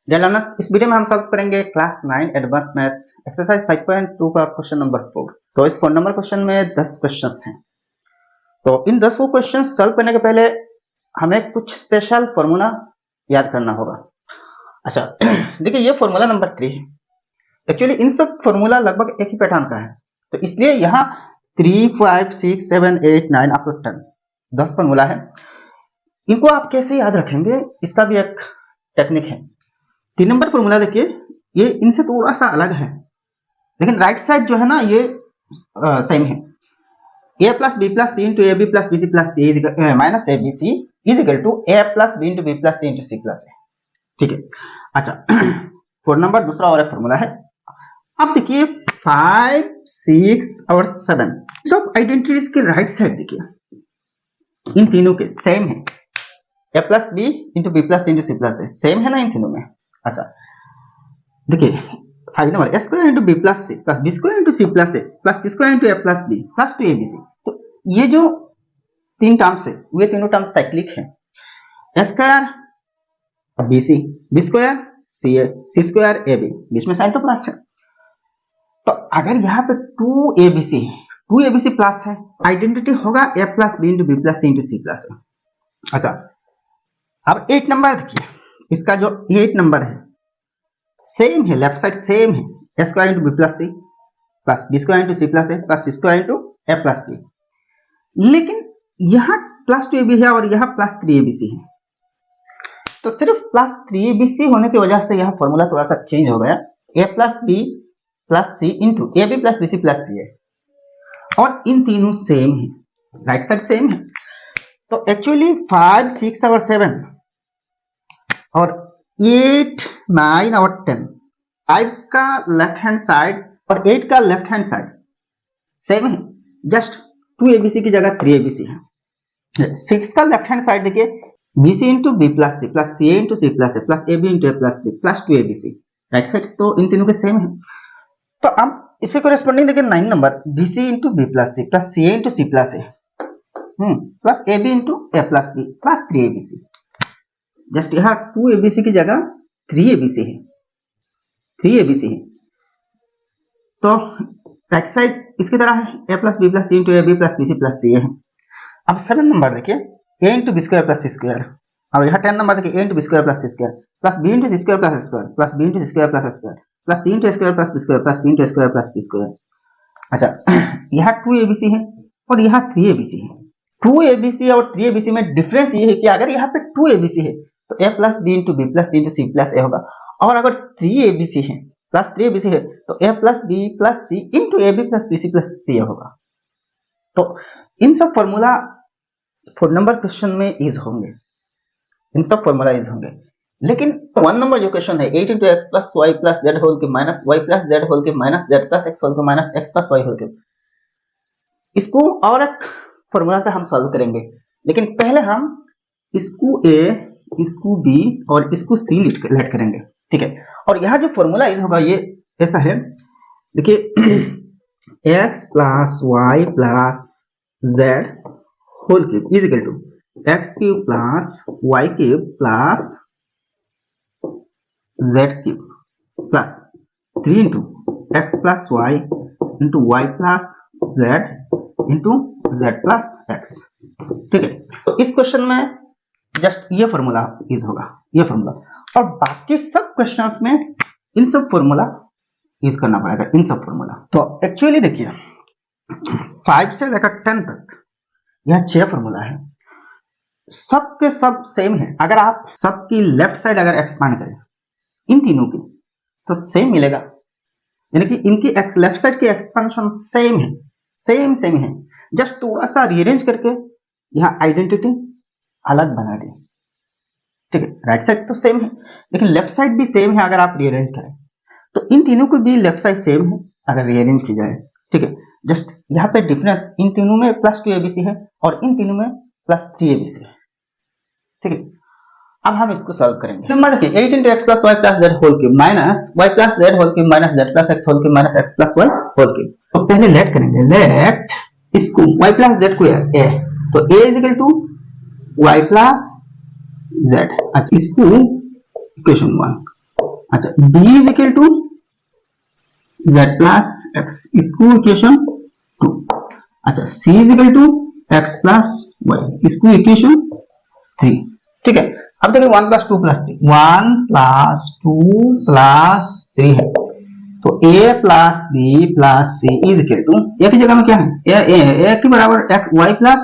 Dear learners, इस video में हम सॉल्व करेंगे क्लास 9 एडवांस मैथ्स एक्सरसाइज 5.2 का क्वेश्चन नंबर 4। तो इस 4 नंबर क्वेश्चन में 10 क्वेश्चंस हैं। तो इन 10 को क्वेश्चन सॉल्व करने के पहले हमें कुछ स्पेशल फॉर्मूला याद करना होगा। अच्छा देखिए, ये फॉर्मूला नंबर 3 है। एक्चुअली इन सब फॉर्मूला लगभग एक ही पैटर्न का है, तो इसलिए यहाँ 3, 5, 6, 7, 8, 9 अप टू 10 फॉर्मूला है। इनको आप कैसे याद रखेंगे, इसका भी एक टेक्निक है। 3 नंबर फॉर्मूला देखिए, ये इनसे थोड़ा सा अलग है, लेकिन राइट साइड जो है ना ये सेम है। a plus B plus C into A B plus B C plus C minus A B C is equal to A plus B into B plus C into C plus A. ठीक है। अच्छा 4 number दूसरा और एक formula है। अब देखिए 5, 6 और 7 सब आइडेंटिटीज के राइट साइड देखिए, इन तीनों के सेम है। a plus B into B plus C into C plus a same है ना इन तीनों में। अच्छा देखिए 5 number a square into B plus C plus B square into C plus A plus C square into A plus B plus 2abc। तो ये जो 3 टर्म्स है वे तीनों टर्म्स साइक्लिक है। a square b c, b square c a, c square a b, बीच में sign तो plus है। तो अगर यहाँ पे 2abc है, 2abc प्लस है, आइडेंटिटी होगा a plus B into B plus C into C plus A. अच्छा अब 8 नंबर देखिए, इसका जो 8 नंबर है सेम है, लेफ्ट साइड सेम है। a square into B plus C plus B square into C plus A plus C square into A plus b, लेकिन यहाँ प्लस 2ab है और यहाँ प्लस 3abc है। तो सिर्फ प्लस 3abc होने की वजह से यह फॉर्मूला थोड़ा सा चेंज हो गया। a plus B plus C into A B plus B C plus C A, और इन तीनों सेम है, राइट साइड सेम है। तो एक्चुअली 5, 6 और 7 और 8, 9 और 10, 5 का लेफ्ट हैंड साइड और 8 का लेफ्ट हैंड साइड सेम है, जस्ट 2abc की जगह 3abc है। 6 का लेफ्ट हैंड साइड देखिए, bc इंटू बी प्लस सी प्लस सी इंटू सी प्लस ए प्लस ab इंटू ए plus B plus 2abc, right side तो इन तीनों के सेम है। तो अब इसके कोरेस्पोंडिंग देखिए 9 number bc into B plus सी प्लस सी इंटू सी प्लस ए प्लस ab इंटू ए plus B plus 3abc, just यहाँ 2abc की जगह 3abc है, 3abc है। तो राइट साइड इसकी तरह है, a plus B plus C into A B plus B C plus सी है। अब 7 नंबर देखिए, a into B square plus C square, और यहाँ 10 नंबर देखिए a into B square plus C square plus B into C square plus square plus B into C square plus square plus C into square plus B square plus C into square plus B square. अच्छा यहाँ 2abc है और यहाँ 3abc है। 2abc और 3abc में difference ये है कि अगर यहाँ पे 2abc है तो a plus B into B plus C into C plus A होगा, और अगर 3abc है प्लस 3abc है तो a plus B plus C into A B plus B C plus C होगा। तो इन सब फॉर्मूला 4 नंबर क्वेश्चन में यूज होंगे, इन सब फॉर्मूला यूज होंगे। लेकिन 1 नंबर जो क्वेश्चन है 8 into x plus Y plus Z whole के minus Y plus Z whole के minus Z plus x whole के minus x plus Y whole के, इसको और एक फॉर्मूला से हम सॉल्व करेंगे। लेकिन पहले हम इसको a, इसको b और इसको c लेट करेंगे, ठीक है। और यहाँ जो फॉर्मूला यूज होगा ये ऐसा है, देखिए x plus Y plus Z whole cube is equal to x cube plus y cube plus z cube plus 3 into x plus Y into y plus z into z plus x, ठीक है। तो इस question में just ये formula use होगा, ये formula, और बाकी सब क्वेश्चंस में इन सब फॉर्मूला यूज करना पड़ेगा, इन सब फॉर्मूला। तो एक्चुअली देखिए 5 से लेकर 10 तक यह 6 फॉर्मूला है, सब के सब सेम है। अगर आप सबकी लेफ्ट साइड अगर एक्सपांड करें इन तीनों की तो सेम मिलेगा, यानी कि इनकी लेफ्ट साइड की एक्सपेंशन सेम है, सेम है, जस्ट थोड़ा सा रीअरेंज करके यहाँ आइडेंटिटी अलग बना दी, ठीक है। राइट साइड तो सेम है लेकिन लेफ्ट साइड भी सेम है, अगर आप रीअरेंज करें तो इन तीनों को भी लेफ्ट साइड सेम है अगर रीअरेंज की जाए, ठीक है। जस्ट यहाँ पे डिफरेंस इन तीनों में प्लस 2abc है और इन तीनों में प्लस 3abc है, ठीक है। अब हम इसको सॉल्व करेंगे। नंबर देखिए 8 into x plus Y plus Z whole cube minus Y plus Z whole cube minus Z plus x whole cube minus x plus Y whole cube. तो पहले लेट करेंगे, लेट इसको वाई प्लस जेड को a, तो a is equal to y plus z. अच्छा इसको equation 1 अच्छा b is equal to z plus x, इसको इक्वेशन 2। अच्छा c is equal to x plus y, इसको इक्वेशन 3। ठीक है, अब देखिए 1 प्लस 2 प्लस 3, 1 प्लस 2 प्लस 3 है, तो a plus b plus c is equal to, a की जगह में क्या है, a के बराबर x y plus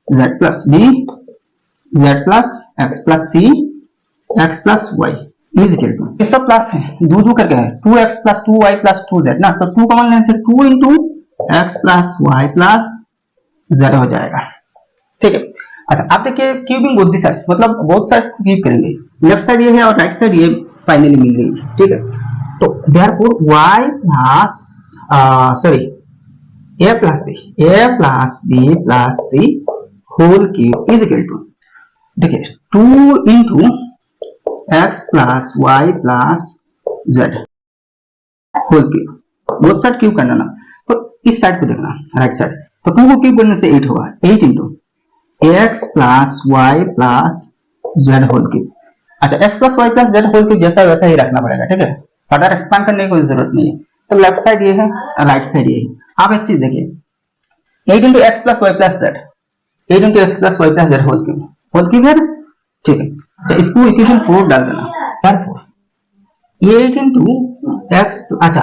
z plus b z plus x plus c x plus y is equal to, ये सब प्लस है, दो दो करके है 2x plus 2y plus 2z ना, तो 2 कॉमन लेने से 2 into x plus y plus z हो जाएगा। ठीक है, अच्छा आप देखिए क्यूबिंग बोथ दी साइड्स, मतलब बोथ साइड्स को क्यूब करेंगे, लेफ्ट साइड ये है और राइट साइड ये फाइनली मिल गई। ठीक है, तो therefore y plus a plus b plus c whole cube is equal to, देखिए 2 into x plus y plus z whole cube, both side cube करना ना, तो इस साइड को देखना राइट साइड, तो 2 को क्यूब करने से 8 होगा, 8 into x plus y plus z whole cube. अच्छा x plus y plus z whole cube जैसा वैसा ही रखना पड़ेगा। ठीक है, फर्दर एक्सपांड करने की कोई जरूरत नहीं है, तो लेफ्ट साइड ये है, राइट साइड ये है। आप एक चीज देखिए 8 into x plus Y plus z, 8 into x plus Y plus Z whole cube है। ठीक है, तो इसको इक्वेशन 4 डाल देना, therefore 8 इंटू एक्स, अच्छा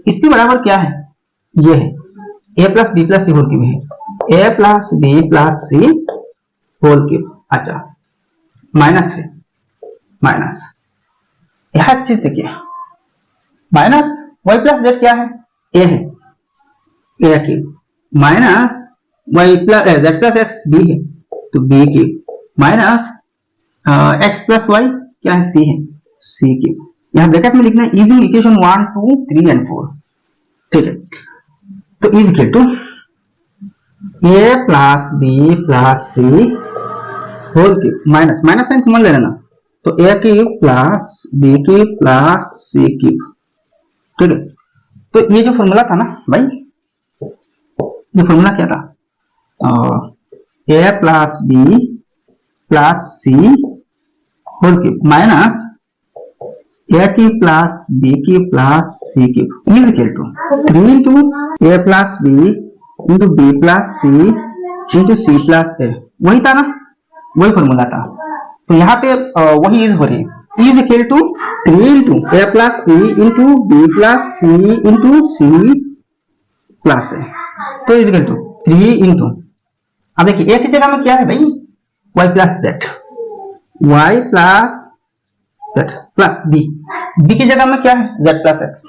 इसके बराबर क्या है, ये है a plus B plus C whole cube है, a plus B plus C whole cube. अच्छा माइनस है, माइनस यह चीज देखिए, माइनस वाई प्लस जेड क्या है, a है, a cube, minus Y plus Z plus x b है, तो b cube, minus x plus y क्या है, सी है, सी क्यूब। यहाँ ब्रैकेट में लिखना है यूजिंग इक्वेशन 1 2 3 एंड 4। ठीक है, तो is equal to a plus B plus C whole cube, minus minus sign common ले लेना, तो a cube plus B cube plus C cube. ठीक है, तो ये जो फॉर्मूला था ना भाई, ये फॉर्मूला क्या था, a plus B plus C whole cube minus a cube plus B cube plus C cube is equal to 3 into a plus B into B plus C into C plus A, वही था ना, वही formula था। तो यहाँ पे वही is हो रही है, is equal to 3 into a plus B into B plus C into C plus ए, तो इज इक्वल टू 3 इंटू, अब देखिए a की जगह में क्या है भाई, y plus Z, y plus Z plus B, B की जगह में क्या है, z plus X,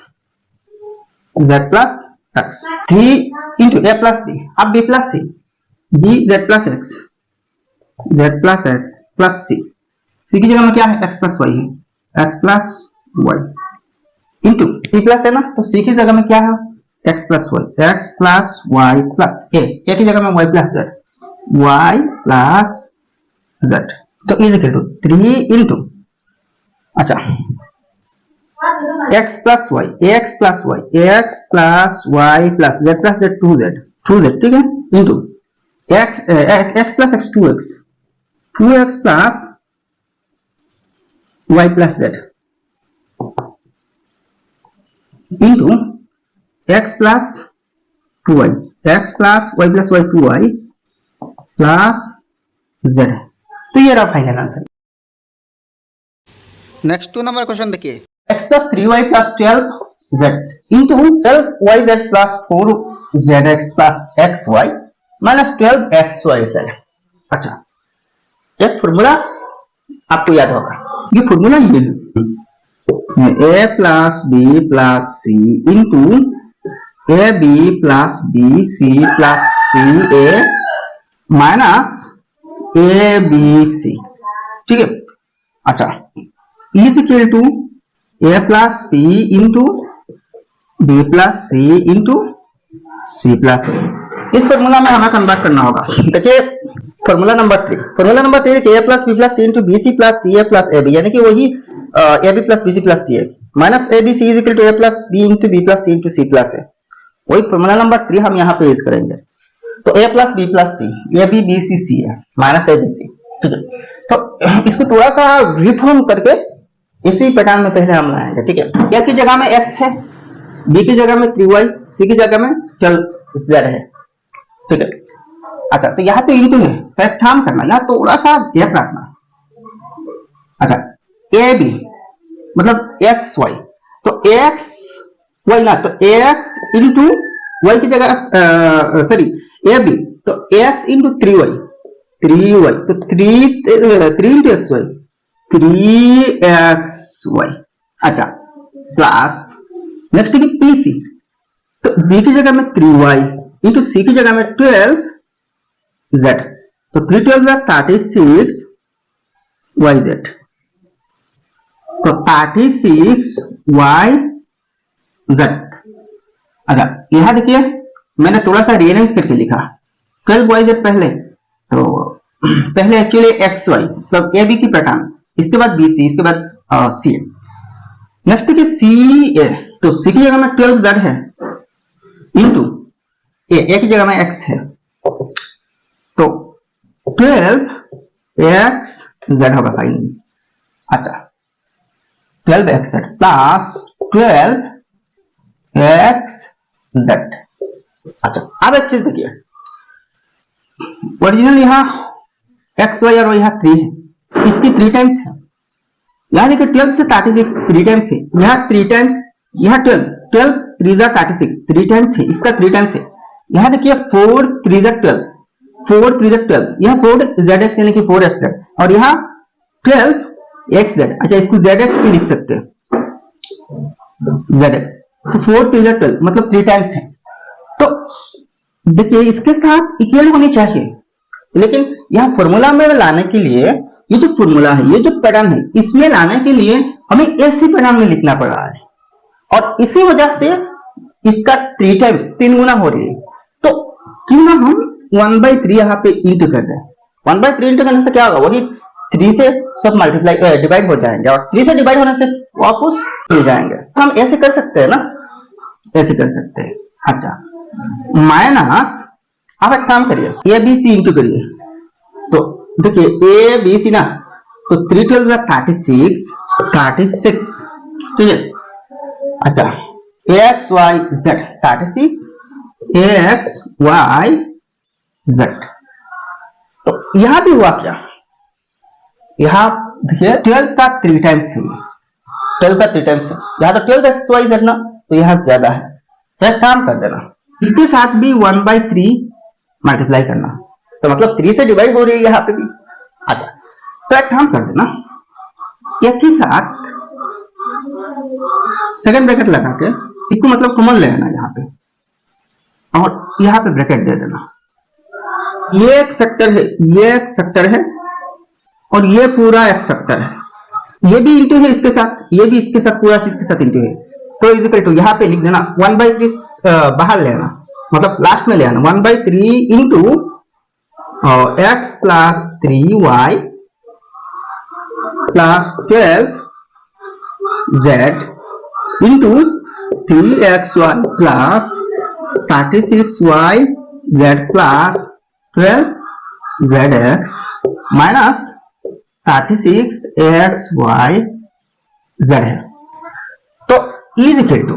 z plus X, 3 into ए प्लस बी, अब b plus C, b z plus X, z plus X plus C, C की जगह में क्या है, x प्लस वाई है, x प्लस वाई इंटू सी प्लस है ना, तो सी की जगह में क्या है, x plus Y, x plus Y plus A, A की जगह में y plus Z, y plus z, तो इज इक्वल टू 3 इंटू, अच्छा x plus Y, ax plus Y, ax plus Y plus z plus z 2z, ठीक है, into x plus x 2x, 2x plus y plus z into x plus 2y, x plus y plus y 2y plus z। तो ये रहा final answer. Next 2 number question देखिए, x plus 3y plus 12z into 12yz plus 4zx plus xy minus 12xyz। अच्छा एक formula आपको याद होगा, ये फॉर्मूला ये है, a plus B plus C into A B plus B C plus C A minus A B C. ठीक है, अच्छा is equal to A plus B into B plus C into C plus ए। इस formula में हमें convert करना होगा। देखिए formula number 3, formula number 3 A plus B plus C into B C plus C A plus A B, यानी कि वही A B plus B C plus C A minus A B C is equal to A plus B into B plus C into C plus A. वही formula number 3 हम यहाँ पे use करेंगे। तो ए plus B plus C, A B B C C है minus A B C. ठीक है, तो इसको थोड़ा सा रिफॉर्म करके इसी पैटर्न में पहले हम लाएंगे, ठीक है। ए की जगह में x है, बी की जगह में 3y, सी की जगह में 12z है, ठीक है। अच्छा, तो यहाँ तो इंटू है, तो एक काम करना, यहाँ थोड़ा सा गैप रखना। अच्छा, ए बी मतलब एक्स वाई, तो एक्स वाई ना, तो एक्स इंटू वाई की जगह सॉरी ए बी, तो एक्स इंटू 3y, तो 3 इंटू एक्स वाई, 3xy। अच्छा, प्लस नेक्स्ट की पी सी, तो बी की जगह में 3y इंटू सी की जगह में 12z, तो 3 12 36 yz, तो 36 yz। अच्छा, यहां देखिए मैंने थोड़ा सा रीअरेंज करके लिखा 12 yz पहले, तो पहले एक्चुअली एक्स वाई मतलब ए बी की पैटर्न, इसके बाद बी सी, इसके बाद सी। नेक्स्ट देखिए सी ए, तो सी की जगह में 12z है इंटू ए की जगह में x है, तो 12xz होगा फाइनली। अच्छा, 12xz प्लस 12xz। अच्छा, अब एक चीज देखिए, ओरिजिनल यहाँ एक्स वाई और यहाँ 3 है, इसकी 3 टाइम्स है। यहाँ देखिए 12 से 36 3 टाइम्स है, यहाँ 3 टाइम्स, यहाँ 12 3 जा 36 3 टाइम्स है, इसका 3 टाइम्स है। यहाँ देखिए 4 3 जा 12, 4 3 जा 12, यहाँ 4zx यानी कि 4xz, और यहाँ 12xz। अच्छा, इसको zx भी लिख सकते हैं, zx, तो 4 3 जा 12 मतलब 3 टाइम्स है। तो देखिए इसके साथ इक्वल होनी चाहिए, लेकिन यहाँ फॉर्मूला में लाने के लिए, ये जो फॉर्मूला है, ये जो पैटर्न है, इसमें लाने के लिए हमें ऐसे पैटर्न में लिखना पड़ रहा है, और इसी वजह से इसका 3 टाइम्स 3 गुना हो रही है। तो क्यों ना हम 1/3 यहाँ पे इंटू कर दें। 1/3 इंटू करने से क्या होगा, वही 3 से सब मल्टीप्लाई डिवाइड हो जाएंगे, और 3 से डिवाइड होने से वापस मिल जाएंगे। हम ऐसे कर सकते हैं ना, ऐसे कर सकते हैं। अच्छा, माइनस, आप एक काम करिए, ए बी सी इंटू करिए, तो देखिए ए बी सी ना, तो 3 12 36, ठीक है। अच्छा, x y z 36 x y z, तो यहां भी हुआ क्या, यहां देखिए 12 का 3 टाइम्स है, 12 का 3 टाइम्स है, यहां तो 12 एक्स वाई जेड ना, तो यहां ज्यादा है, तो एक काम कर देना, इसके साथ भी 1/3 मल्टीप्लाई करना, तो मतलब 3 से डिवाइड हो रही है यहाँ पे भी। अच्छा, तो एक काम कर देना, एक ही साथ सेकंड ब्रैकेट लगा के इसको मतलब कॉमन ले लेना यहाँ पे, और यहाँ पे ब्रैकेट दे देना। ये एक फैक्टर है, ये एक फैक्टर है, और ये पूरा एक फैक्टर है, ये भी इंटू है इसके साथ, ये भी इसके साथ, पूरा चीज के साथ इंटू है, तो इज इक्वल टू यहाँ पे लिख देना 1/3 बाहर लेना, मतलब लास्ट में ले आना 1/3 into x plus 3y plus 12z into 3xy plus 36yz plus 12zx minus 36xyz है। तो इज इक्वल टू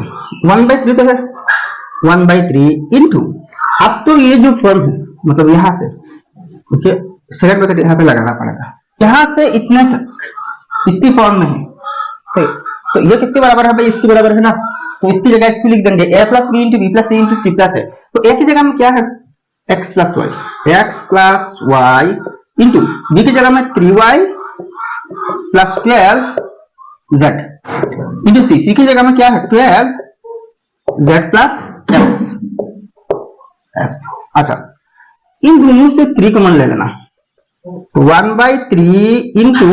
1/3 तो है, 1/3 इंटू, अब तो ये जो फॉर्म है, मतलब यहां से देखिए सेकंड ब्रैकेट यहाँ पे लगाना पड़ेगा, यहां से इतने तक इसकी फॉर्म में है, तो ये किसके बराबर है भाई, इसके बराबर है ना, तो इसकी जगह इसको लिख देंगे a plus B into B plus C into C plus है, तो a की जगह में क्या है x plus Y into b की जगह में 3y प्लस 12z इंटू सी की जगह में क्या है 12z प्लस x। अच्छा, इन दोनों से 3 कॉमन ले लेना, तो 1/3 इंटू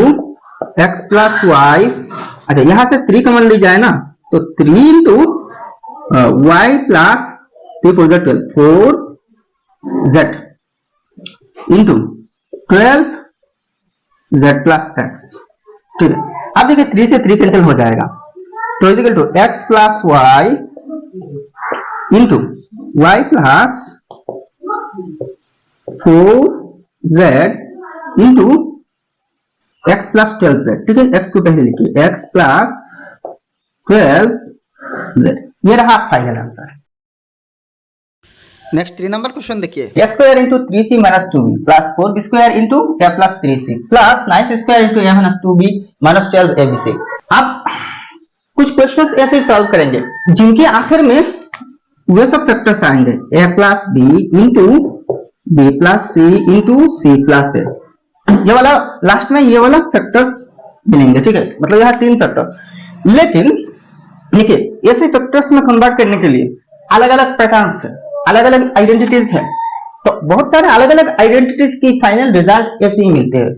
एक्स प्लस वाई। अच्छा, यहां से 3 कॉमन ली जाए ना, तो 3 into y plus 3 4 4z into 12z plus x, ठीक है। अब देखिए 3 से 3 कैंसिल हो जाएगा, तो is equal to x plus Y into y plus 4z into x plus 12z, ठीक है, x को पहले लिखिए, x प्लस 12z, ये रहा final answer. Next 3 number question देखिए, a square into 3c minus 2b plus 4b square into a plus 3c plus 9c square into a minus 2b minus 12abc। आप कुछ questions ऐसे solve करेंगे जिनके आखिर में वे सब फैक्टर्स आएंगे, a plus b into b plus c into c plus a, ये वाला लास्ट में ये वाला फैक्टर्स मिलेंगे, ठीक है, मतलब यहाँ 3 फैक्टर्स। लेकिन देखिए ऐसे फैक्टर्स में कन्वर्ट करने के लिए अलग अलग पैटर्न्स है, अलग अलग आइडेंटिटीज है, तो बहुत सारे अलग अलग आइडेंटिटीज की फाइनल रिजल्ट ऐसे ही मिलते हैं।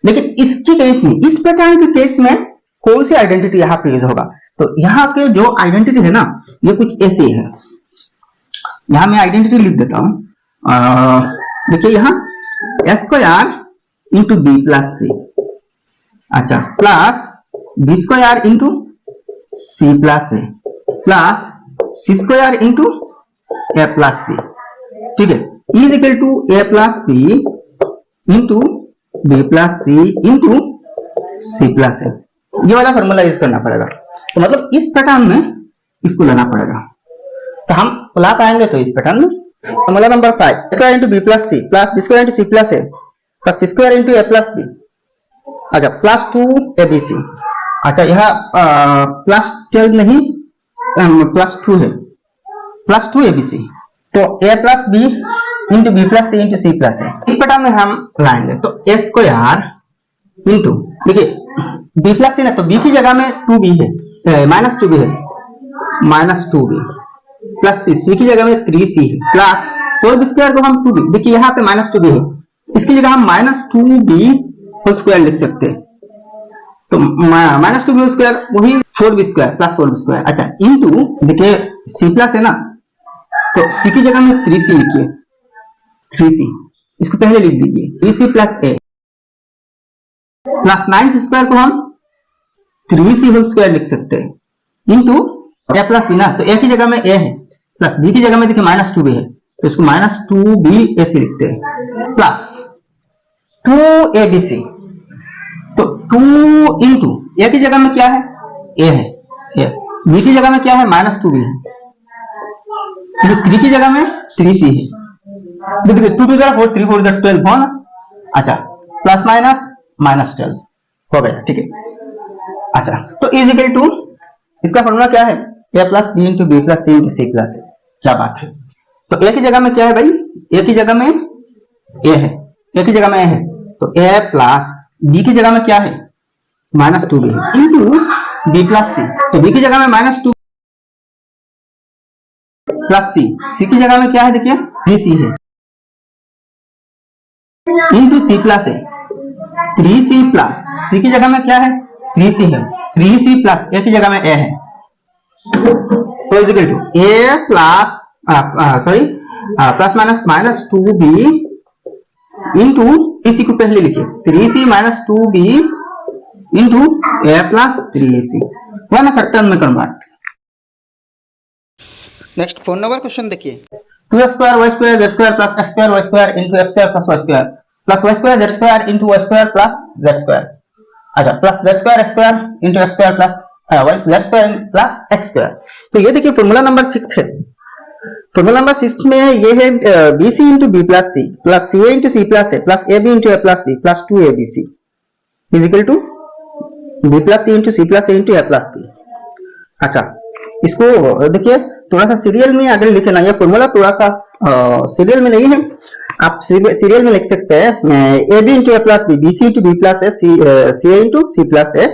लेकिन इसकी केस में, इस पैटर्न के केस में कौन सी आइडेंटिटी यहाँ पे यूज होगा, तो यहाँ पे जो आइडेंटिटी है ना, ये कुछ ऐसी है। यहाँ मैं आइडेंटिटी लिख देता हूं, देखिए यहाँ a square into B plus C, अच्छा, प्लस बी स्क्वायर इंटू सी प्लस ए प्लस सी स्क्वायर इंटू ए प्लस बी, ठीक है, is equal to A plus B into B plus C into C plus A. ये वाला फॉर्मूला यूज करना पड़ेगा, तो मतलब इस पैटर्न में इसको लेना पड़ेगा, तो हम ला पाएंगे तो इस पैटर्न में। Formula number 5, square into B plus सी प्लस बी स्क्वायर इंटू सी प्लस ए प्लस सी स्क्वायर इंटू ए प्लस बी, अच्छा, प्लस 2abc, अच्छा, यह प्लस 12 नहीं, प्लस 2 है, प्लस 2abc, तो a plus B into B plus C into C plus ए, इस pattern में हम लाएंगे। तो a स्क्वायर इंटू, देखिए b प्लस सी ना, तो b की जगह में 2b है, माइनस 2b है, माइनस 2b प्लस c की जगह में 3c है, प्लस 4b स्क्वायर को हम 2b, देखिए यहाँ पे माइनस 2b है, इसकी जगह हम माइनस 2b होल स्क्वायर लिख सकते हैं, तो माइनस 2b होल स्क्वायर वही 4b square plus 4b square, अच्छा, इंटू देखिए c प्लस है ना, तो c की जगह में 3c लिखिए, 3c, इसको पहले लिख दीजिए, 3c plus a plus 9c square को हम 3c होल स्क्वायर लिख सकते हैं, इंटू a प्लस b ना, तो a की जगह में a है, प्लस b की जगह में देखिए माइनस 2b है, तो इसको माइनस 2b ऐसे लिखते हैं, प्लस 2abc, तो 2 इंटू a की जगह में क्या है, a है, a, b की जगह में क्या है, माइनस 2b है, 3 की जगह में 3c है, देखिए 2 की जगह 4, 3 4 12 हो ना, अच्छा, प्लस माइनस माइनस 12 हो गया, ठीक है, अच्छा, तो इज इक्वल टू, इसका फॉर्मूला क्या है, a plus B into B plus C into C plus A, क्या बात है, तो a की जगह में क्या है भाई, a की जगह में a है, a की जगह में a है, तो a प्लस b की जगह में क्या है, माइनस 2b है, इंटू b प्लस सी, तो b की जगह में माइनस 2 प्लस c की जगह में क्या है, देखिए 3c है, इंटू c प्लस ए, 3c प्लस c की जगह में क्या है, 3c है, 3c प्लस a की जगह में a है, तो is equal to a plus plus minus minus 2b into, इसी को पहले लिखिए, 3c minus 2b into a plus 3c, one factor में कन्वर्ट। नेक्स्ट 4 नंबर क्वेश्चन देखिए, 2x square y square z square plus x square y square into x square plus y square plus y square z square into y square plus z square, अच्छा, plus z square x square into x square plus y z square plus x square. तो ये देखिए formula number 6 है, formula number 6 में ये है bc into b plus c plus ca into c plus a plus ab into a plus b plus 2abc is equal to b plus c into c plus a into a plus b। अच्छा, इसको देखिए थोड़ा सा serial में अगर लिखे ना, ये फॉर्मूला थोड़ा सा सीरियल में नहीं है, आप सीरियल में लिख सकते हैं, A B into A plus B, B C into B plus A, C A into C plus A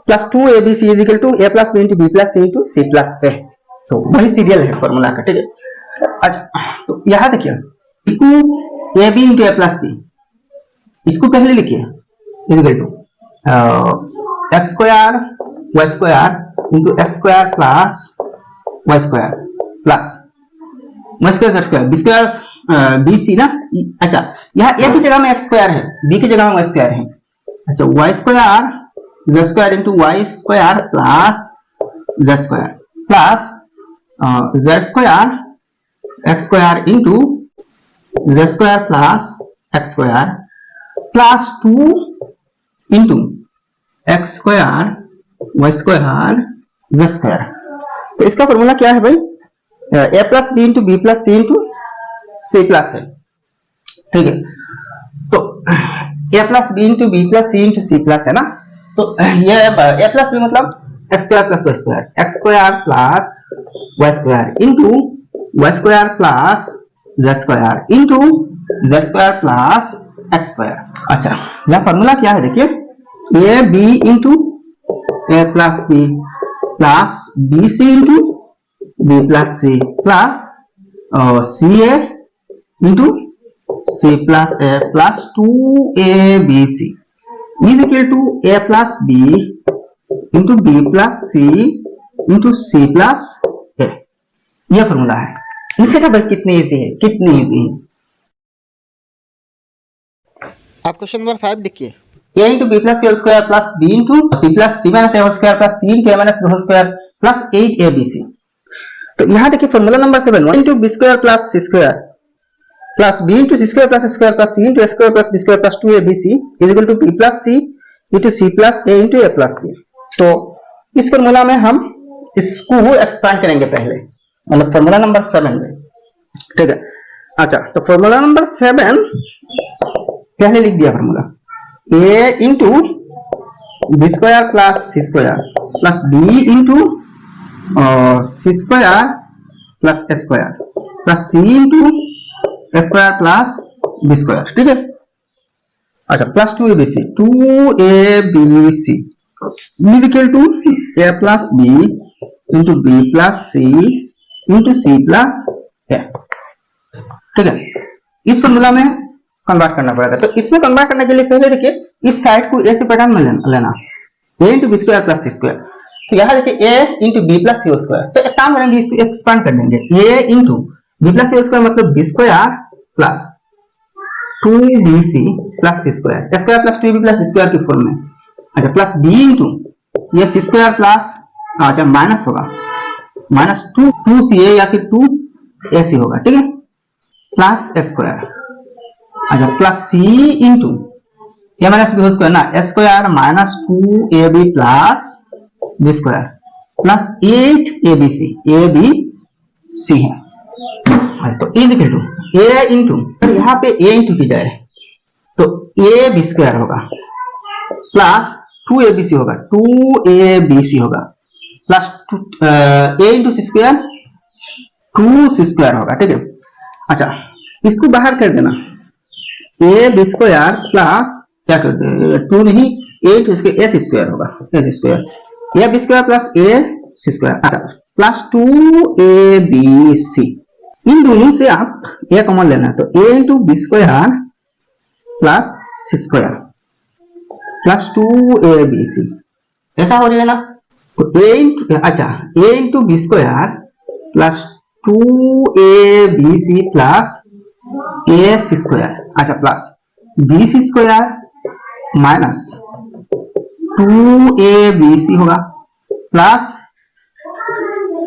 plus 2abc is equal to A plus B into B plus C into C plus ए, तो वही serial है formula का, ठीक है। अच्छा, तो यहाँ देखिए, इसको a B into A plus b, इसको पहले लिखिए, is equal to x square Y square into x square plus Y square plus Y square Z square, b square b c ना, अच्छा, यहाँ ए की जगह में एक्स स्क्वायर है, बी की जगह में वाई स्क्वायर है, अच्छा, Y square Z square into Y square plus Z square plus Z square X square into Z square plus x square plus 2 into x square Y square Z square. तो इसका formula क्या है भाई, A plus B into B plus C plus है, ठीक है। तो ए plus B into B plus सी plus है ना, तो ये ए प्लस बी मतलब X square plus Y square into Y square plus Z square into Z square plus x square. अच्छा, यह फॉर्मूला क्या है देखिए, A B into A plus B C into B plus C plus C A into C plus A plus 2abc is equal to A plus B into B plus C into C plus A. यह formula है। इससे का भाई कितनी easy है, कितनी easy है। आप क्वेश्चन नंबर 5 देखिए, a into B plus C whole square plus B into C plus C minus a whole square plus C into a minus b whole square plus 8abc। तो यहाँ देखिए formula number 7, 1 into B square plus C square plus B into C square plus square plus C into A square plus B square plus 2abc is equal to b plus C into C plus a into A plus B. तो इस formula में हम इसको expand करेंगे पहले, मतलब formula number 7 में, ठीक है। अच्छा, तो फॉर्मूला नंबर 7 पहले लिख दिया formula, A into B square plus C square plus B into C square plus A square plus C into A square plus B square, ठीक है। अच्छा, plus 2abc is equal to A plus B into B plus C into C plus A, ठीक है। इस formula में convert करना पड़ेगा। तो इसमें कन्वर्ट करने के लिए पहले देखिए इस साइड को ए से पैटर्न में लेना, a into B square plus C square. तो यहाँ देखिए a into B plus C square, तो एक काम करेंगे, इसको एक्सपांड कर देंगे, a into B plus C square मतलब b square plus 2bc plus सी square, square plus 2b plus B square की फॉर्म में। अच्छा, प्लस बी इंटू ये सी स्क्वायर प्लस, अच्छा माइनस होगा, माइनस 2ca या फिर 2ac होगा, ठीक है, प्लस ए स्क्वायर। अच्छा, plus C into a minus b whole square ना, a square minus 2ab plus B square plus 8abc, abc है। तो is equal to a into, यहाँ पे ए इंटू की जाए तो ए बी स्क्वायर होगा प्लस 2abc होगा, 2abc होगा plus a into C square 2c square होगा, ठीक है। अच्छा, इसको बाहर कर देना, ए बी स्क्वायर प्लस क्या कर दे 2 नहीं, ए इंटू इसके ए सी स्क्वायर होगा, a c square, a b square plus A c square. अच्छा, प्लस 2abc, इन दोनों से आप ए कॉमन लेना है, तो a into B square plus C square plus 2abc, ऐसा हो जाएगा ना। तो ए इंटू, अच्छा a into B square plus 2abc plus A c square, अच्छा plus B c square minus 2abc होगा plus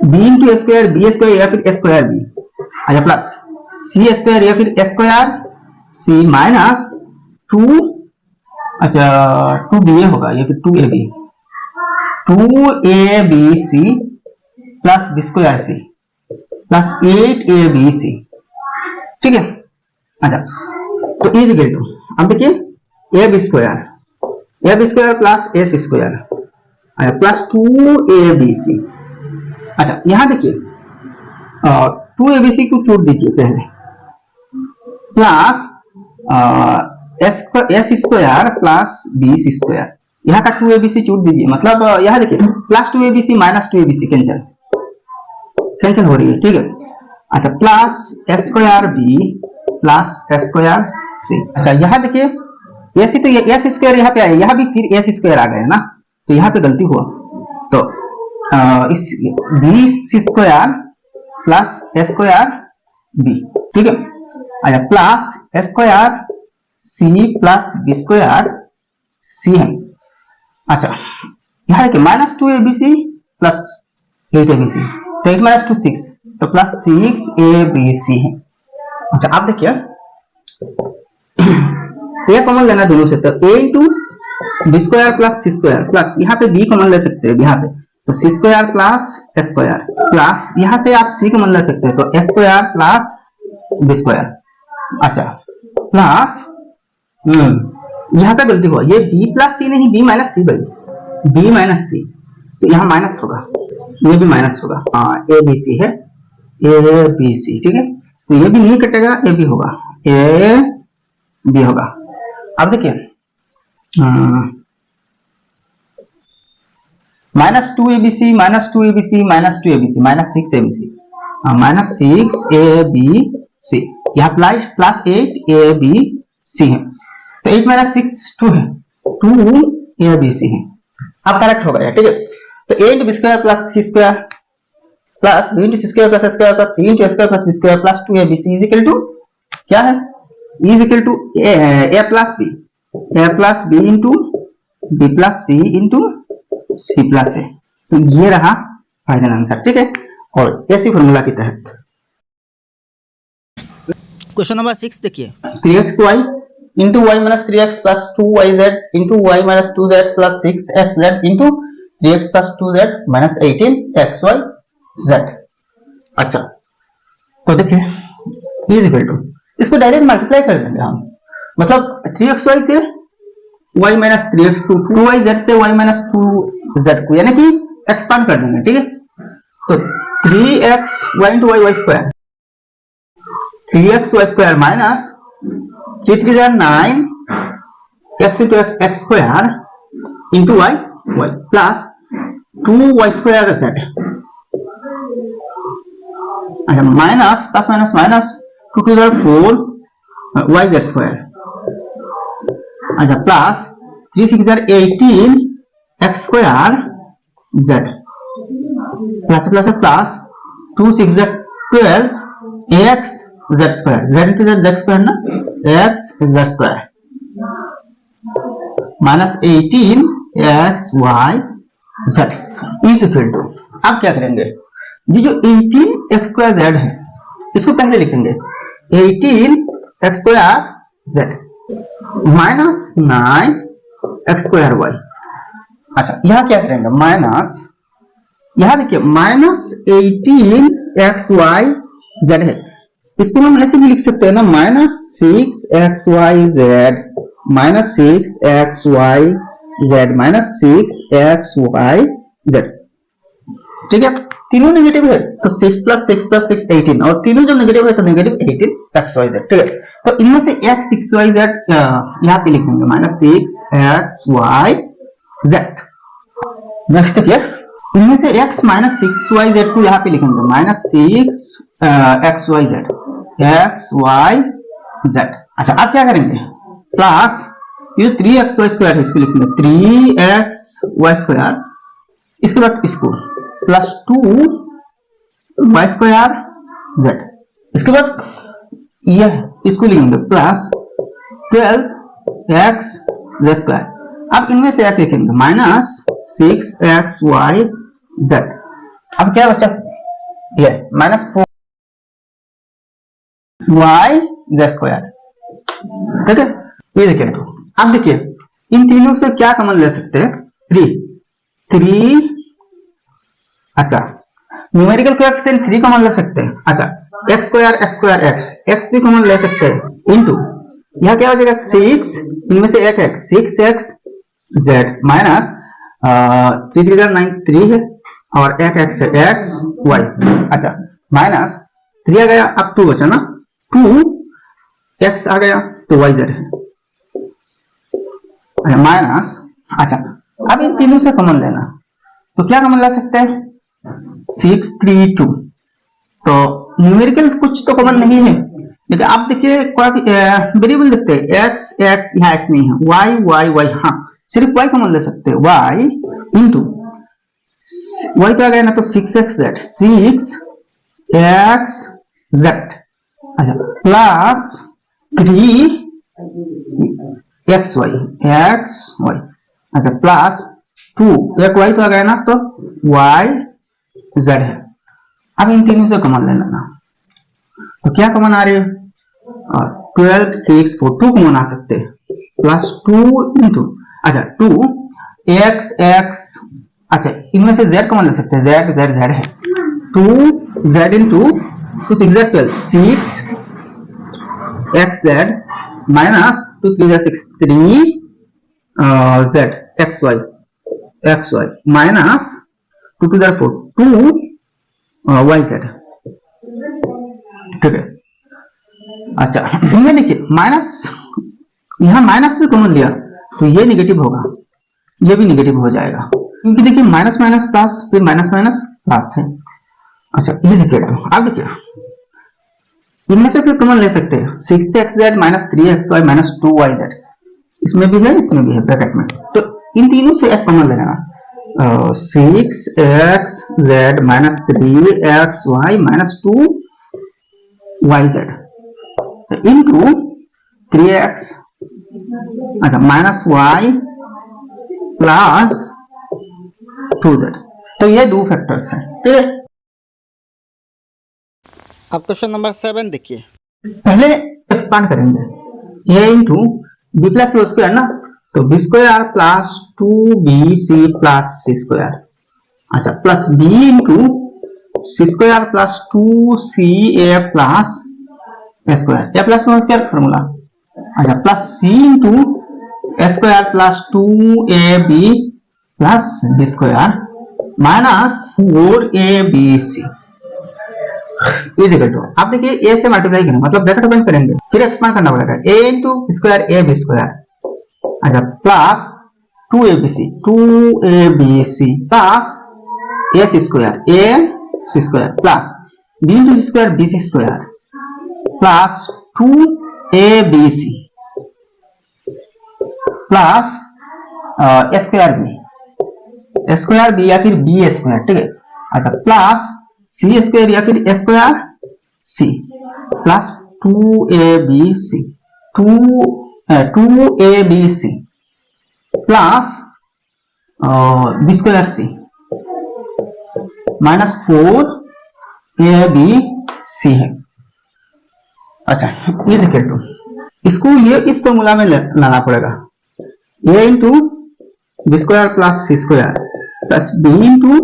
B into square b square या फिर स्क्वायर बी, अच्छा प्लस सी स्क्वायर या फिर स्क्वायर सी माइनस 2, अच्छा 2ba होगा या फिर 2ab, 2abc plus B square c plus 8abc, ठीक है। अच्छा, तो इज इक्वल टू, अब देखिए ए बी स्क्वायर प्लस ए सी स्क्वायर, अच्छा प्लस 2abc। अच्छा, यहां देखिए 2abc को छोड़ दीजिए पहले, plus s square plus B c square, यहाँ का 2abc छोड़ दीजिए, मतलब यहाँ देखिए plus 2abc minus 2abc cancel हो रही है, ठीक है। अच्छा, plus s square b plus s square c. अच्छा, यहाँ देखिए एसी, तो ये एस स्क्वायर यहाँ पे आया, यहाँ भी फिर एस स्क्वायर आ गया ना, तो यहाँ पे गलती हुआ, तो इस बी सी स्क्वायर प्लस ए स्क्वायर बी, ठीक है। अच्छा, प्लस ए square c plus B square c है। अच्छा, यहाँ देखिए माइनस 2abc प्लस 8abc, तो 8 माइनस 2 6, तो प्लस 6abc है। अच्छा, आप देखिए ए कॉमन लेना दोनों से, तो a into B square plus C square plus यहाँ पे बी कॉमन ले सकते हैं यहाँ से, तो सी स्क्वायर प्लस ए स्क्वायर प्लस यहाँ से आप सी कॉमन ले सकते हैं, तो ए स्क्वायर प्लस बी स्क्वायर। अच्छा प्लस यहाँ पे गलती हुआ, ये बी प्लस सी नहीं बी माइनस सी भाई, बी माइनस सी, तो यहाँ माइनस होगा, ये भी माइनस होगा। हाँ ए बी सी है, ए बी सी ठीक है, तो ये भी नहीं कटेगा, ए बी होगा, ए बी होगा। अब देखिए minus two a B c minus two a B c minus two a B c minus six a B c, minus six a B c, यहाँ plus eight a B c है, तो 8 minus 6 2 है, 2 a B c है। अब correct हो गया ठीक है। तो a into B square plus C square plus B into C square plus A square plus C into A square plus B square plus 2 a B C is equal to क्या है, is equal to A plus B into B plus C into C plus ए। तो ये रहा final answer ठीक है, और ऐसी formula के तहत क्वेश्चन नंबर 6 देखिए। 3xy into y minus 3x plus 2yz into y minus 2z plus 6xz into 3x plus 2z minus 18xyz। अच्छा तो देखिए इज इक्वल टू, इसको डायरेक्ट मल्टीप्लाई कर देंगे हम, मतलब 3xy से y minus 3x to 2yz से y minus 2z को यानी कि एक्सपांड कर देंगे ठीक है। तो 3xy into y square 3xy square minus 3 3 9 x into x square into y plus 2y square z, अच्छा minus plus minus minus 2 2 4 y z square, अच्छा plus 3 6 18 x square z plus plus plus 2 6 12 x z square, z into z square ना, x z square minus 18 x y z is equal to, अब क्या करेंगे, ये जो 18 x square z है इसको पहले लिखेंगे 18 x square z minus 9 x square y। अच्छा यहां क्या करेंगे, माइनस यहां देखिए माइनस 18 x y z है, इसको हम ऐसे भी लिख सकते हैं ना, minus 6xyz minus 6xyz minus 6xyz ठीक है, तीनों नेगेटिव है तो 6 प्लस 6 प्लस 6 18, और तीनों जब नेगेटिव है तो नेगेटिव 18xyz ठीक है। तो इनमें से x 6yz यहाँ पे लिखेंगे माइनस 6xyz। नेक्स्ट देखिए, इनमें से x माइनस 6yz को यहाँ पे लिखेंगे माइनस 6xyz xyz। अच्छा अब क्या करेंगे, प्लस ये 3xy स्क्वायर है इसको लिखेंगे 3xy स्क्वायर, इसके बाद इसको प्लस 2y स्क्वायर z, इसके बाद यह इसको लिखेंगे प्लस 12x z स्क्वायर। अब इनमें से एक लिखेंगे माइनस 6xyz। अब क्या बचा, ये माइनस 4y z स्क्वायर ठीक है, ये देखिए। अब देखिए इन तीनों से क्या कॉमन ले सकते हैं, 3 अच्छा न्यूमेरिकल कोएफिशिएंट 3 कॉमन ले सकते हैं। अच्छा x स्क्वायर x भी कॉमन ले सकते हैं, इनटू यहां क्या हो जाएगा 6, इनमें से एक x 6xz माइनस 3 3 9 3 है और एक x है xy। अच्छा माइनस 3 आ गया, अब 2 बचा ना, 2x आ गया तो yz है माइनस। अच्छा अब इन तीनों से कॉमन लेना, तो क्या कॉमन ला सकते हैं 6 3 2, तो न्यूमेरिकल कुछ तो कॉमन नहीं है, लेकिन आप देखिए वेरिएबल देखते हैं x यहाँ x नहीं है, y हाँ सिर्फ y कॉमन ले सकते हैं, y इंटू y तो आ गया ना, तो 6xz 6xz अच्छा प्लस 3xy अच्छा प्लस 2 एक y तो आ गया ना, तो yz है। अब इन तीनों से कॉमन ले लेना, तो क्या कॉमन आ रही है, 12 6 4 2 कॉमन आ सकते हैं, प्लस 2 इंटू अच्छा 2 x, अच्छा इनमें से z कॉमन ले सकते हैं, z z z है, 2z into 6 xz minus 2 3 6 3 z xy minus 2 2 4 2 yz, ठीक है। अच्छा इनमें देखिए माइनस, यहाँ माइनस भी कॉमन लिया तो ये निगेटिव होगा, ये भी निगेटिव हो जाएगा, क्योंकि देखिए माइनस माइनस प्लस, फिर माइनस माइनस प्लस है। अच्छा ये देखिए, अब देखिए इनमें से फिर कॉमन ले सकते हैं, 6xz minus 3xy minus 2yz, इसमें भी है इसमें भी है ब्रैकेट में, तो इन तीनों से एक कॉमन ले लेना, 6xz minus 3xy minus 2yz into 3x, अच्छा माइनस y प्लस 2z, तो ये दो फैक्टर्स हैं, ठीक है। अब क्वेश्चन नंबर 7 देखिए। पहले एक्सपांड करेंगे, a into B plus C square ना, तो b square plus 2bc plus सी स्क्वायर, अच्छा plus b into C square plus 2ca plus A square, a plus में स्क्वायर फॉर्मूला, अच्छा plus c into A square plus 2ab plus B square minus 4abc is equal to, आप देखिए a से multiply करेंगे मतलब bracket open करेंगे, फिर expand करना पड़ेगा, a into square a b square, अच्छा plus 2abc plus a square plus b into square b square plus 2abc plus square b या फिर बी स्क्वायर, ठीक है। अच्छा प्लस सी स्क्वायर या फिर square c plus 2abc plus B square c minus 4abc है। अच्छा ये देखिए टू, इसको ये इस फॉर्मूला में लाना पड़ेगा, a into B square plus C square plus b into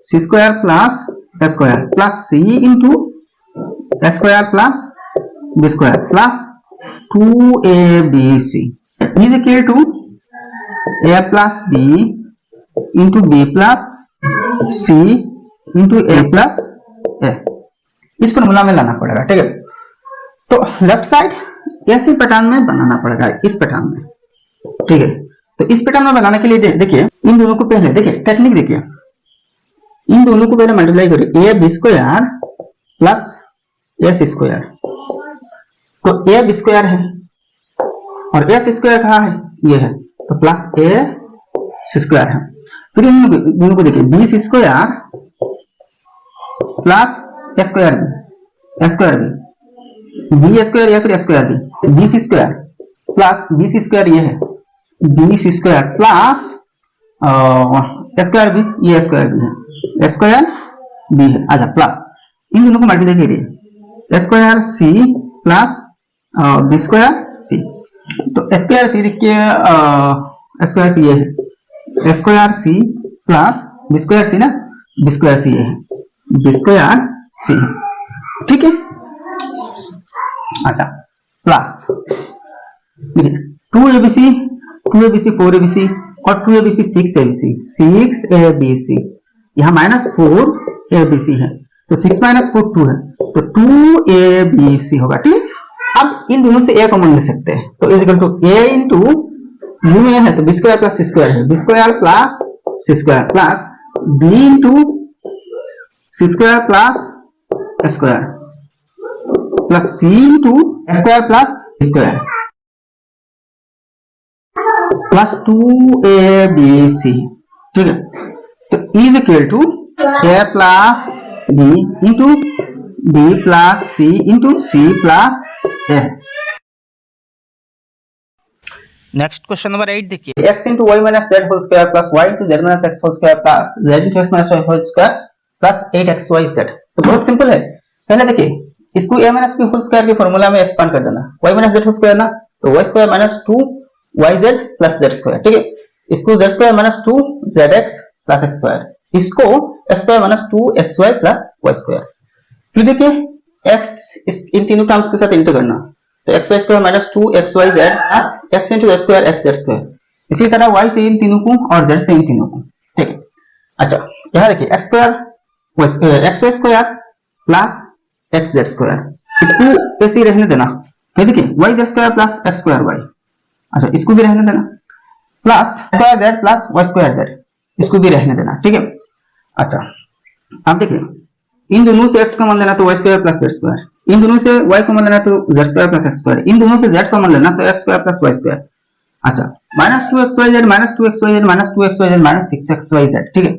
C square plus square plus C into square plus B square plus 2abc is equal to a plus b into B plus C into A plus ए, इस formula में लाना पड़ेगा, ठीक है। तो left side ऐसे pattern में बनाना पड़ेगा, इस पैटर्न में, ठीक है। तो इस पैटर्न में बनाने के लिए देखिए इन दोनों को पहले देखिए टेक्निक, देखिए इन दोनों को पहले मल्टीप्लाई करिए, a b square plus s square, तो ए बी स्क्वायर है और एस स्क्वायर कहाँ है, ये है, तो प्लस ए स्क्वायर है। फिर इन दोनों को देखिए b square plus square b square या फिर square b square plus B square, ये है b square plus square b, ये स्क्वायर बी है, स्क्वायर बी है, अच्छा प्लस इन दोनों को मल्टीप्लाई करिए, square c plus B square c, तो स्क्वायर सी देखिए स्क्वायर सी ये है, square c plus B square c ना, बी स्क्वायर सी ये है, बी स्क्वायर सी, ठीक है। अच्छा प्लस 2abc 4abc और 2abc 6abc, यहाँ माइनस 4abc है, तो 6 माइनस 4 2 है, तो 2abc होगा, ठीक है। अब इन दोनों से a कॉमन ले सकते हैं, तो is equal to a into यू में है तो बी स्क्वायर प्लस सी स्क्वायर है, बी स्क्वायर प्लस सी स्क्वायर प्लस b इंटू सी स्क्वायर प्लस स्क्वायर प्लस सी into square plus square plus 2abc, ठीक है। तो is equal to a plus b into b plus c into c plus a। Next question number 8 देखिए। x into y minus z whole square plus Y into z minus x whole square plus z into x minus y whole square plus 8xyz, तो बहुत simple है। पहले देखिए इसको a minus b whole square के formula में expand कर देना, y minus z whole square ना, तो y square minus 2 y z plus Z square, ठीक है। इसको z square minus 2 z x plus x square, इसको x square minus 2 x y plus Y square. फिर देखिए एक्स इन तीनों टर्म्स के साथ इंटर करना, तो x y square minus 2 x y z plus x into Z square x z square. इसी तरह वाई से इन तीनों को और जेड से इन तीनों को, ठीक है। अच्छा यहाँ देखिए x square x y square plus x z square, इसको ऐसे ही रहने देना। फिर देखिए y z square plus x square y, अच्छा इसको भी रहने देना, plus square z plus Y square z, इसको भी रहने देना, ठीक है। अच्छा अब देखिए इन दोनों से x कॉमन लेना तो y square plus Z square, इन दोनों से y कॉमन लेना तो z square plus x square, इन दोनों से z कॉमन लेना तो x square plus Y square. अच्छा minus 2xyz minus 2xyz minus 2xyz minus 6xyz, ठीक है।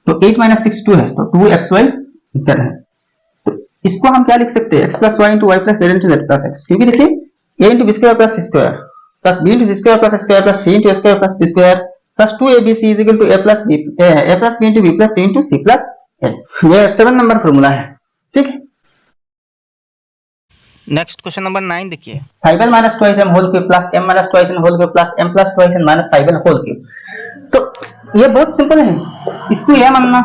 तो 8 माइनस 6 2 है, तो 2xyz है। तो इसको हम क्या लिख सकते हैं, x plus Y into y plus z into z plus x, क्योंकि देखिए a into B square plus C square plus b into C square plus x square plus c into a square plus b square plus 2abc is equal to a plus b into b plus c into c plus a। ये 7 number formula है, ठीक है। Next question number 9 देखिए। 5l minus 2m whole cube plus m minus 2n whole cube plus m plus 2n minus 5l whole cube. तो ये बहुत simple है, इसको a मानना,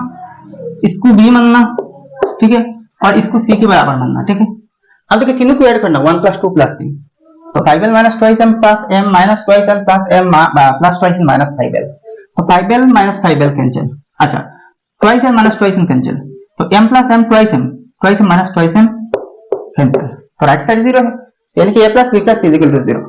इसको b मानना, ठीक है, और इसको c के बराबर मानना, ठीक है। अब देखिए तीनों को ऐड करना 1 प्लस 2 प्लस 3, तो 5l minus 2m plus m minus 2n plus m plus 2n minus 5l, तो 5l माइनस 5l कैंसिल। अच्छा 2m माइनस 2n कैंसिल, तो m plus m 2m minus 2m cancel, तो right side 0 है, यानी कि a plus b plus c is equal to 0।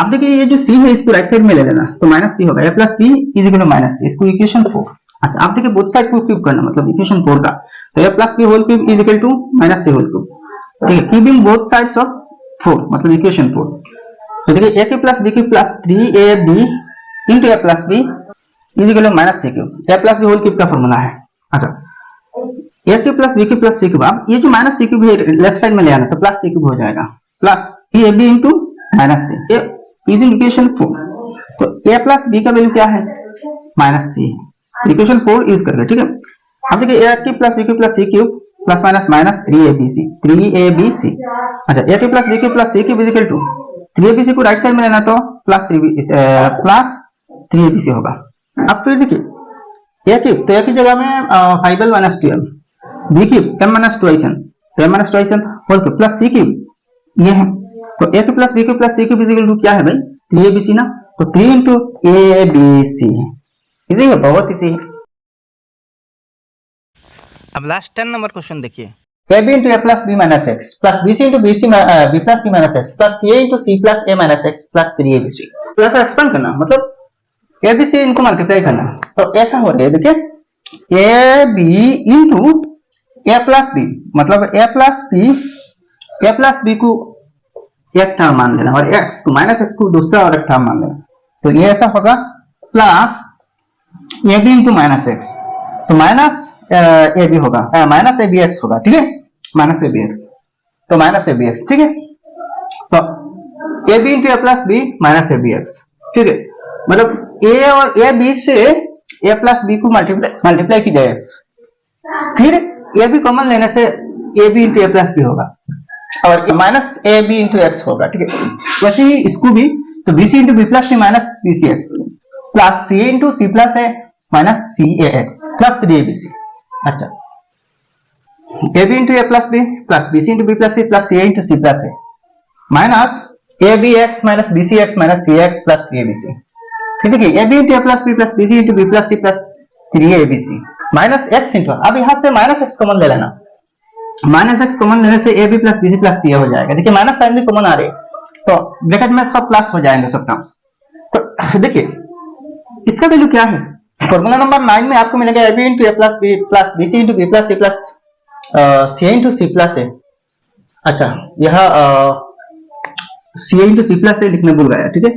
अब देखिए ये जो c है इसको राइट साइड में ले लेना, तो माइनस c होगा, a plus b is equal to minus c, इसको इक्वेशन 4। अच्छा अब देखिए बोथ साइड को क्यूब करना, मतलब इक्वेशन 4 का, तो a plus b whole cube is equal to minus c whole cube, ठीक है, क्यूबिंग बोथ साइड्स ऑफ 4 मतलब इक्वेशन 4। तो देखिए a cube plus b cube plus 3ab into a plus b is equal to minus c cube, a plus b whole cube का formula है। अच्छा a cube plus b cube plus c cube, अब ये जो minus c cube है left side में ले आना, तो प्लस c क्यूब हो जाएगा, plus 3ab into minus c, ये यूजिंग इक्वेशन 4। तो a प्लस b का वैल्यू क्या है, माइनस c, इक्वेशन 4 यूज करके, ठीक है। अब देखिए a cube plus b cube plus c cube plus minus minus 3abc। अच्छा a cube plus b cube plus c cube is equal to 3abc को राइट साइड में लेना तो प्लस 3abc होगा। अब फिर देखिए a क्यूब, तो a की जगह में 5l minus 2m, b cube m minus 2n, तो m minus 2n whole cube plus c cube ये है, तो a cube plus b cube plus c cube is equal to क्या है भाई, 3abc ना, तो 3 इंटू abc, इजी है, बहुत इजी है। अब लास्ट 10 नंबर क्वेश्चन देखिए। ab into a plus b minus x plus bc into b plus c minus x plus ca into c plus a minus x plus 3abc, तो ऐसा expand करना, मतलब abc इनको multiply करना, तो ऐसा हो रहा है देखिए ab into a plus b, मतलब a प्लस b को एक टर्म मान लेना और x को माइनस x को दूसरा और एक टर्म मान लेना, तो ये ऐसा होगा plus ab into minus x, तो माइनस ab होगा, माइनस abx होगा, ठीक है, माइनस abx, तो माइनस abx, ठीक है। तो ab into a plus b minus abx, ठीक है, मतलब a और ab से a प्लस b को मल्टीप्लाई की जाए, फिर ab कॉमन लेने से ab into a plus b होगा और माइनस ab इंटू x होगा, ठीक है। वैसे ही इसको भी, तो bc into b plus c minus bcx plus c into c plus a minus cax plus 3abc। अच्छा ab into a plus b plus bc into b plus c plus ca into c plus a minus abx minus bcx minus cx plus 3abc, ठीक है। ab into a plus b plus bc into b plus c plus 3abc minus x into, अब यहाँ से minus x common ले लेना, minus x common लेने से ab plus bc plus ca हो जाएगा, देखिए माइनस साइन भी कॉमन आ रहे, तो ब्रैकेट में सब प्लस हो जाएंगे सब टर्म्स। तो देखिए इसका वैल्यू क्या है, फॉर्मूला नंबर 9 में आपको मिलेगा ab into a plus b plus bc into b plus c plus ca into c plus a। अच्छा यहाँ ca into c plus a लिखने भूल गया, ठीक है,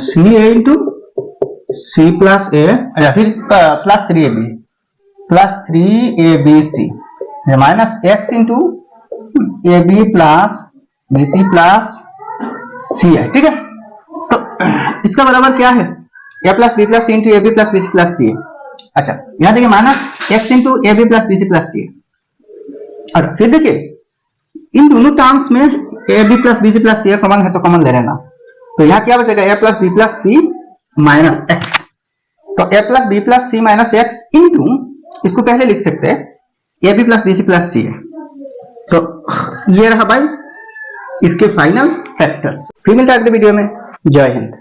ca into c plus a, या फिर plus 3abc minus x into ab plus bc plus c है, ठीक है। तो इसका बराबर क्या है, a plus b plus c into ab plus bc plus c। अच्छा यहाँ देखिए minus x into ab plus bc plus c, और फिर देखिए इन दोनों टर्म्स में a B plus B C plus c common है तो कॉमन ले लेना। तो यहाँ क्या बचेगा, a plus B plus C minus x. तो ए प्लस बी प्लस सी माइनस एक्स इंटू, इसको पहले लिख सकते हैं A B plus B C plus सी है। तो ये रहा भाई इसके फाइनल फैक्टर्स। फिर मिलता है अगले वीडियो में। जय हिंद।